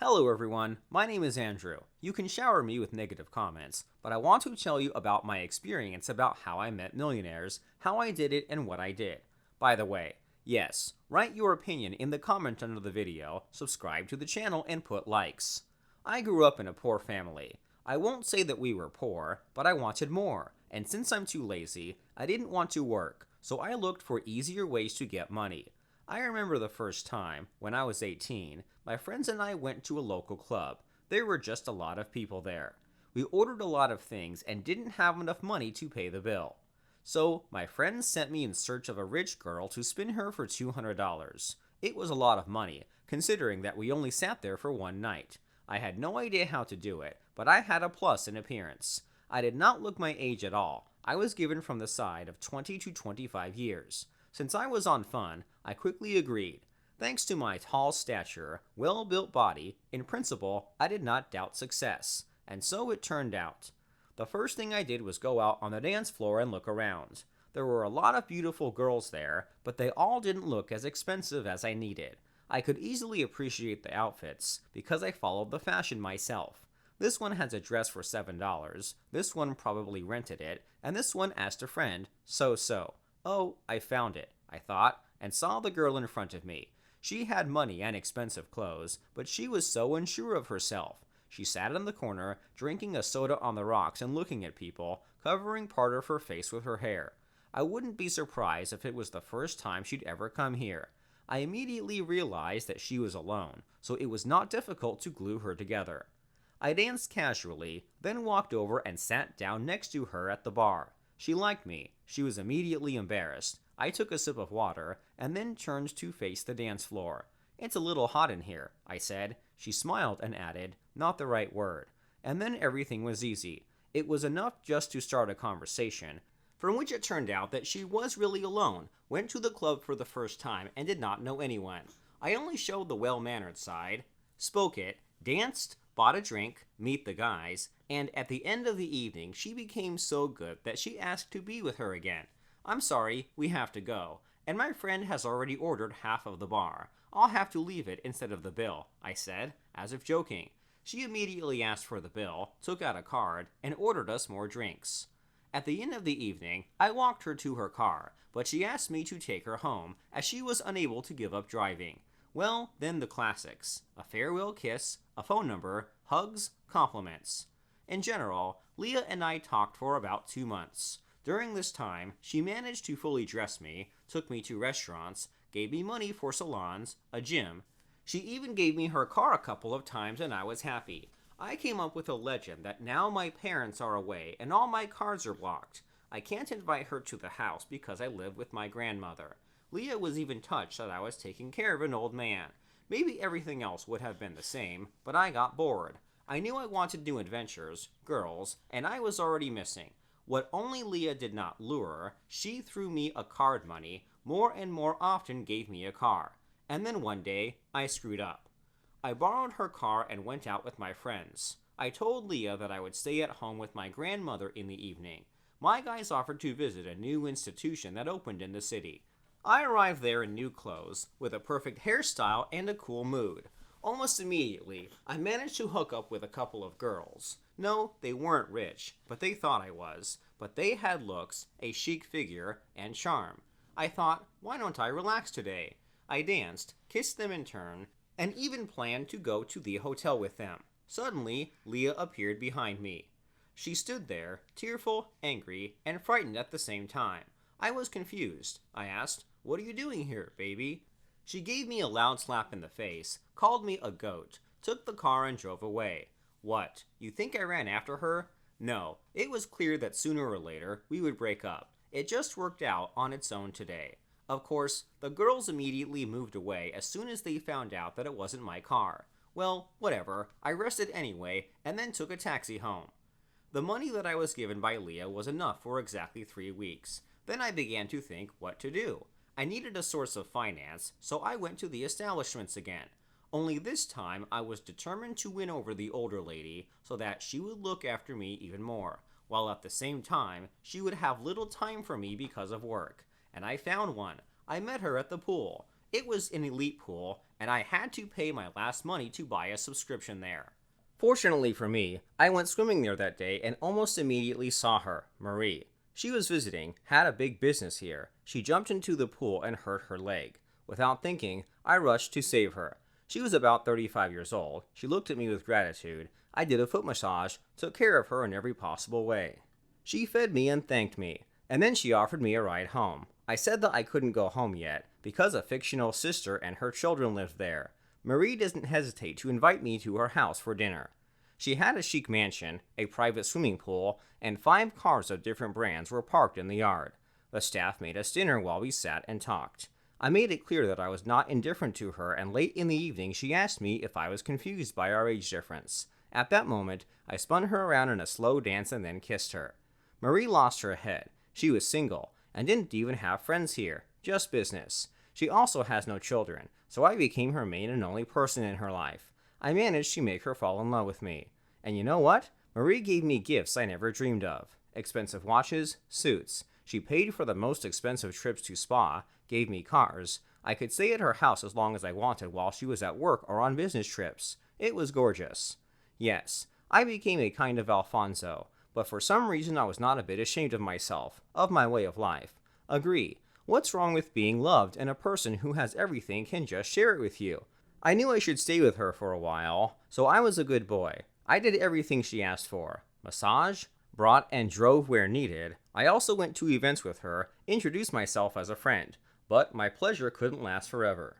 Hello everyone, my name is Andrew. You can shower me with negative comments, but I want to tell you about my experience about how I met millionaires, how I did it, and what I did. By the way, yes, write your opinion in the comment under the video, subscribe to the channel, and put likes. I grew up in a poor family. I won't say that we were poor, but I wanted more, and since I'm too lazy, I didn't want to work, so I looked for easier ways to get money. I remember the first time, when I was 18, my friends and I went to a local club. There were just a lot of people there. We ordered a lot of things and didn't have enough money to pay the bill. So, my friends sent me in search of a rich girl to spin her for $200. It was a lot of money, considering that we only sat there for one night. I had no idea how to do it, but I had a plus in appearance. I did not look my age at all. I was given from the side of 20 to 25 years. Since I was on fun, I quickly agreed. Thanks to my tall stature, well-built body, in principle, I did not doubt success. And so it turned out. The first thing I did was go out on the dance floor and look around. There were a lot of beautiful girls there, but they all didn't look as expensive as I needed. I could easily appreciate the outfits, because I followed the fashion myself. This one has a dress for $7, this one probably rented it, and this one asked a friend, so. Oh, I found it, I thought, and saw the girl in front of me. She had money and expensive clothes, but she was so unsure of herself. She sat in the corner, drinking a soda on the rocks and looking at people, covering part of her face with her hair. I wouldn't be surprised if it was the first time she'd ever come here. I immediately realized that she was alone, so it was not difficult to glue her together. I danced casually, then walked over and sat down next to her at the bar. She liked me. She was immediately embarrassed. I took a sip of water, and then turned to face the dance floor. "It's a little hot in here," I said. She smiled and added, "Not the right word." And then everything was easy. It was enough just to start a conversation, from which it turned out that she was really alone, went to the club for the first time, and did not know anyone. I only showed the well-mannered side, spoke it, danced, bought a drink, meet the guys, and at the end of the evening she became so good that she asked to be with her again. "I'm sorry, we have to go, and my friend has already ordered half of the bar. I'll have to leave it instead of the bill," I said, as if joking. She immediately asked for the bill, took out a card, and ordered us more drinks. At the end of the evening, I walked her to her car, but she asked me to take her home, as she was unable to give up driving. Well, then the classics. A farewell kiss, a phone number, hugs, compliments. In general, Leah and I talked for about 2 months. During this time, she managed to fully dress me, took me to restaurants, gave me money for salons, a gym. She even gave me her car a couple of times and I was happy. I came up with a legend that now my parents are away and all my cards are blocked. I can't invite her to the house because I live with my grandmother. Leah was even touched that I was taking care of an old man. Maybe everything else would have been the same, but I got bored. I knew I wanted new adventures, girls, and I was already missing. What only Leah did not lure, she threw me a card money, more and more often gave me a car. And then one day, I screwed up. I borrowed her car and went out with my friends. I told Leah that I would stay at home with my grandmother in the evening. My guys offered to visit a new institution that opened in the city. I arrived there in new clothes, with a perfect hairstyle and a cool mood. Almost immediately, I managed to hook up with a couple of girls. No, they weren't rich, but they thought I was. But they had looks, a chic figure, and charm. I thought, why don't I relax today? I danced, kissed them in turn, and even planned to go to the hotel with them. Suddenly, Leah appeared behind me. She stood there, tearful, angry, and frightened at the same time. I was confused. I asked, "What are you doing here, baby?" She gave me a loud slap in the face, called me a goat, took the car and drove away. What, you think I ran after her? No, it was clear that sooner or later we would break up. It just worked out on its own today. Of course, the girls immediately moved away as soon as they found out that it wasn't my car. Well, whatever, I rested anyway and then took a taxi home. The money that I was given by Leah was enough for exactly 3 weeks. Then I began to think what to do. I needed a source of finance, so I went to the establishments again. Only this time I was determined to win over the older lady so that she would look after me even more, while at the same time she would have little time for me because of work. And I found one. I met her at the pool. It was an elite pool, and I had to pay my last money to buy a subscription there. Fortunately for me, I went swimming there that day and almost immediately saw her, Marie. She was visiting, had a big business here. She jumped into the pool and hurt her leg. Without thinking, I rushed to save her. She was about 35 years old. She looked at me with gratitude. I did a foot massage, took care of her in every possible way. She fed me and thanked me, and then she offered me a ride home. I said that I couldn't go home yet, because a fictional sister and her children lived there. Marie didn't hesitate to invite me to her house for dinner. She had a chic mansion, a private swimming pool, and 5 cars of different brands were parked in the yard. The staff made us dinner while we sat and talked. I made it clear that I was not indifferent to her, and late in the evening she asked me if I was confused by our age difference. At that moment, I spun her around in a slow dance and then kissed her. Marie lost her head. She was single, and didn't even have friends here, just business. She also has no children, so I became her main and only person in her life. I managed to make her fall in love with me. And you know what? Marie gave me gifts I never dreamed of. Expensive watches, suits. She paid for the most expensive trips to spa, gave me cars. I could stay at her house as long as I wanted while she was at work or on business trips. It was gorgeous. Yes, I became a kind of Alfonso, but for some reason I was not a bit ashamed of myself, of my way of life. Agree. What's wrong with being loved and a person who has everything can just share it with you? I knew I should stay with her for a while, so I was a good boy. I did everything she asked for. Massage, brought and drove where needed. I also went to events with her, introduced myself as a friend, but my pleasure couldn't last forever.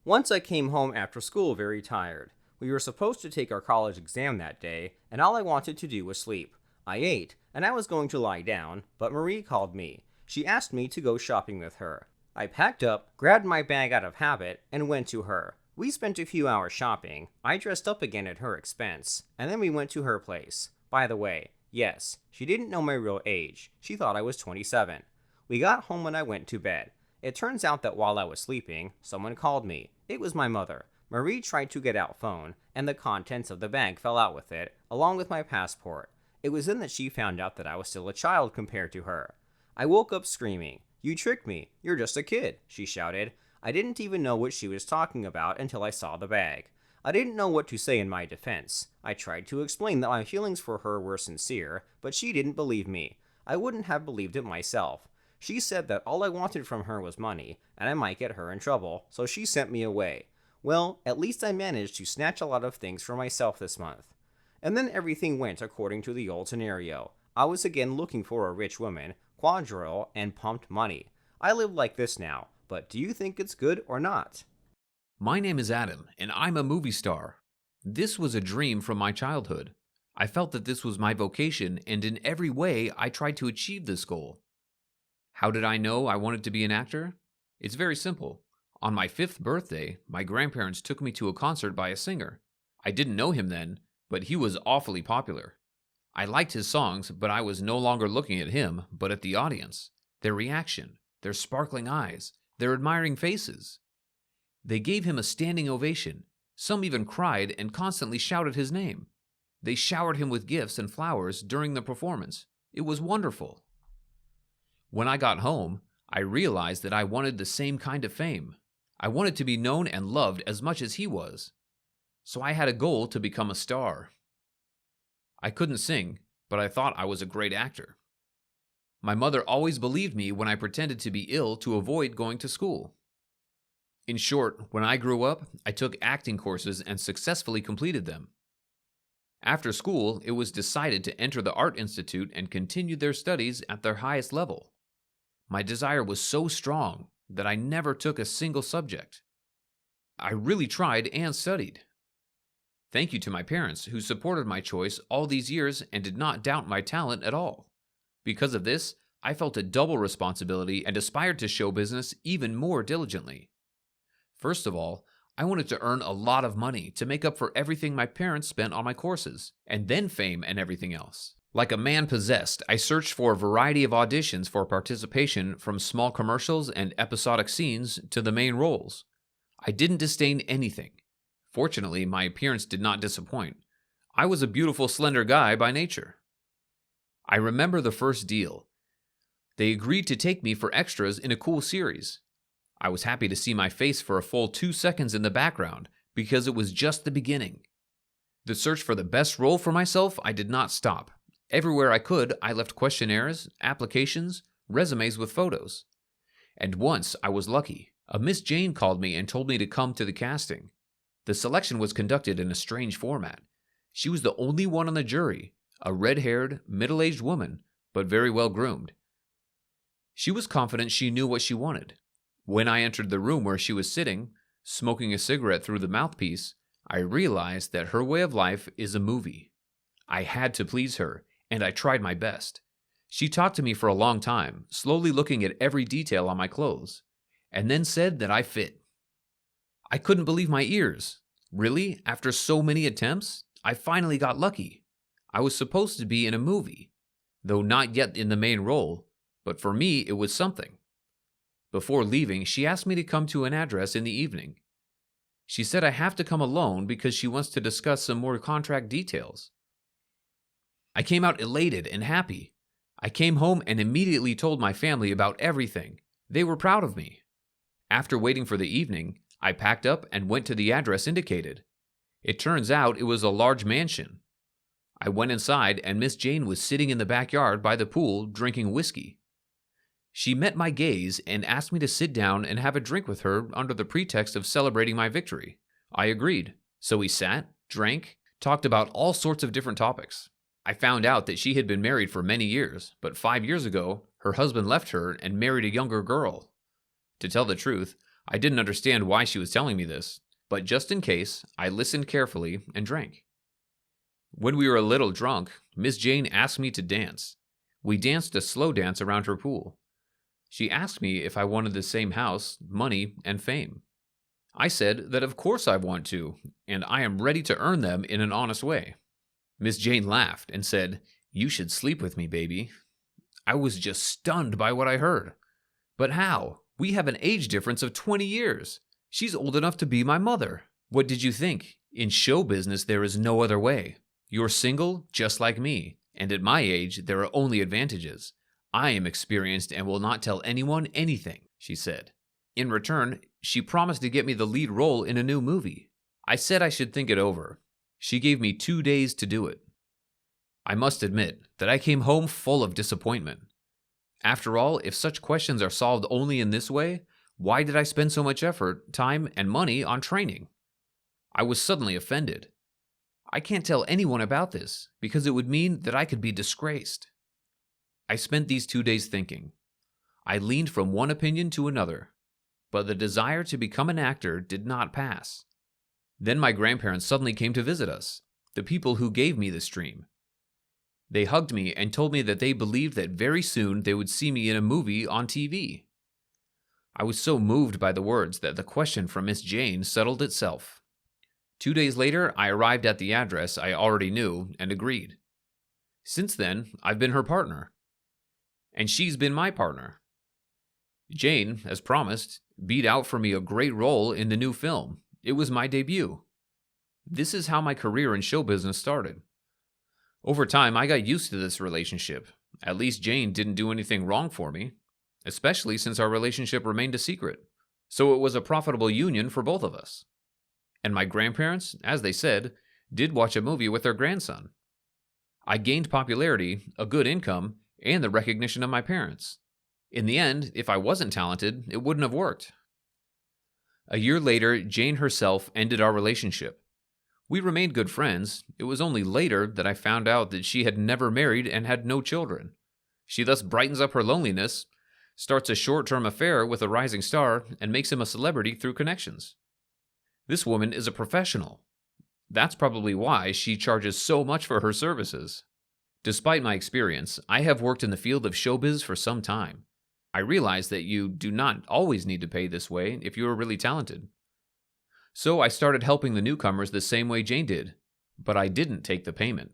Once I came home after school very tired. We were supposed to take our college exam that day, and all I wanted to do was sleep. I ate, and I was going to lie down, but Marie called me. She asked me to go shopping with her. I packed up, grabbed my bag out of habit, and went to her. We spent a few hours shopping. I dressed up again at her expense, and then we went to her place. By the way, yes, she didn't know my real age. She thought I was 27. We got home and I went to bed. It turns out that while I was sleeping, someone called me. It was my mother. Marie tried to get out phone, and the contents of the bag fell out with it, along with my passport. It was then that she found out that I was still a child compared to her. I woke up screaming. "You tricked me. You're just a kid," she shouted. I didn't even know what she was talking about until I saw the bag. I didn't know what to say in my defense. I tried to explain that my feelings for her were sincere, but she didn't believe me. I wouldn't have believed it myself. She said that all I wanted from her was money, and I might get her in trouble, so she sent me away. Well, at least I managed to snatch a lot of things for myself this month. And then everything went according to the old scenario. I was again looking for a rich woman, quadrille, and pumped money. I live like this now, but do you think it's good or not? My name is Adam, and I'm a movie star. This was a dream from my childhood. I felt that this was my vocation, and in every way, I tried to achieve this goal. How did I know I wanted to be an actor? It's very simple. On my 5th birthday, my grandparents took me to a concert by a singer. I didn't know him then, but he was awfully popular. I liked his songs, but I was no longer looking at him, but at the audience, their reaction, their sparkling eyes, their admiring faces. They gave him a standing ovation. Some even cried and constantly shouted his name. They showered him with gifts and flowers during the performance. It was wonderful. When I got home, I realized that I wanted the same kind of fame. I wanted to be known and loved as much as he was. So I had a goal to become a star. I couldn't sing, but I thought I was a great actor. My mother always believed me when I pretended to be ill to avoid going to school. In short, when I grew up, I took acting courses and successfully completed them. After school, it was decided to enter the Art Institute and continue their studies at their highest level. My desire was so strong that I never took a single subject. I really tried and studied. Thank you to my parents who supported my choice all these years and did not doubt my talent at all. Because of this, I felt a double responsibility and aspired to show business even more diligently. First of all, I wanted to earn a lot of money to make up for everything my parents spent on my courses, and then fame and everything else. Like a man possessed, I searched for a variety of auditions for participation, from small commercials and episodic scenes to the main roles. I didn't disdain anything. Fortunately, my appearance did not disappoint. I was a beautiful, slender guy by nature. I remember the first deal. They agreed to take me for extras in a cool series. I was happy to see my face for a full 2 seconds in the background because it was just the beginning. The search for the best role for myself, I did not stop. Everywhere I could, I left questionnaires, applications, resumes with photos. And once I was lucky. A Miss Jane called me and told me to come to the casting. The selection was conducted in a strange format. She was the only one on the jury, a red-haired, middle-aged woman, but very well groomed. She was confident she knew what she wanted. When I entered the room where she was sitting, smoking a cigarette through the mouthpiece, I realized that her way of life is a movie. I had to please her, and I tried my best. She talked to me for a long time, slowly looking at every detail on my clothes, and then said that I fit. I couldn't believe my ears. Really? After so many attempts, I finally got lucky. I was supposed to be in a movie, though not yet in the main role, but for me it was something. Before leaving, she asked me to come to an address in the evening. She said I have to come alone because she wants to discuss some more contract details. I came out elated and happy. I came home and immediately told my family about everything. They were proud of me. After waiting for the evening, I packed up and went to the address indicated. It turns out it was a large mansion. I went inside and Miss Jane was sitting in the backyard by the pool drinking whiskey. She met my gaze and asked me to sit down and have a drink with her under the pretext of celebrating my victory. I agreed. So we sat, drank, talked about all sorts of different topics. I found out that she had been married for many years, but 5 years ago, her husband left her and married a younger girl. To tell the truth, I didn't understand why she was telling me this, but just in case, I listened carefully and drank. When we were a little drunk, Miss Jane asked me to dance. We danced a slow dance around her pool. She asked me if I wanted the same house, money, and fame. I said that of course I want to, and I am ready to earn them in an honest way. Miss Jane laughed and said, "You should sleep with me, baby." I was just stunned by what I heard. But how? We have an age difference of 20 years. She's old enough to be my mother. What did you think? In show business, there is no other way. You're single, just like me, and at my age, there are only advantages. I am experienced and will not tell anyone anything, she said. In return, she promised to get me the lead role in a new movie. I said I should think it over. She gave me 2 days to do it. I must admit that I came home full of disappointment. After all, if such questions are solved only in this way, why did I spend so much effort, time, and money on training? I was suddenly offended. I can't tell anyone about this because it would mean that I could be disgraced. I spent these 2 days thinking. I leaned from one opinion to another, but the desire to become an actor did not pass. Then my grandparents suddenly came to visit us, the people who gave me this dream. They hugged me and told me that they believed that very soon they would see me in a movie on TV. I was so moved by the words that the question from Miss Jane settled itself. 2 days later, I arrived at the address I already knew and agreed. Since then, I've been her partner. And she's been my partner. Jane, as promised, beat out for me a great role in the new film. It was my debut. This is how my career in show business started. Over time, I got used to this relationship. At least Jane didn't do anything wrong for me, especially since our relationship remained a secret. So it was a profitable union for both of us. And my grandparents, as they said, did watch a movie with their grandson. I gained popularity, a good income, and the recognition of my parents. In the end, if I wasn't talented, it wouldn't have worked. A year later, Jane herself ended our relationship. We remained good friends. It was only later that I found out that she had never married and had no children. She thus brightens up her loneliness, starts a short-term affair with a rising star, and makes him a celebrity through connections. This woman is a professional. That's probably why she charges so much for her services. Despite my experience, I have worked in the field of showbiz for some time. I realize that you do not always need to pay this way if you are really talented. So I started helping the newcomers the same way Jane did, but I didn't take the payment.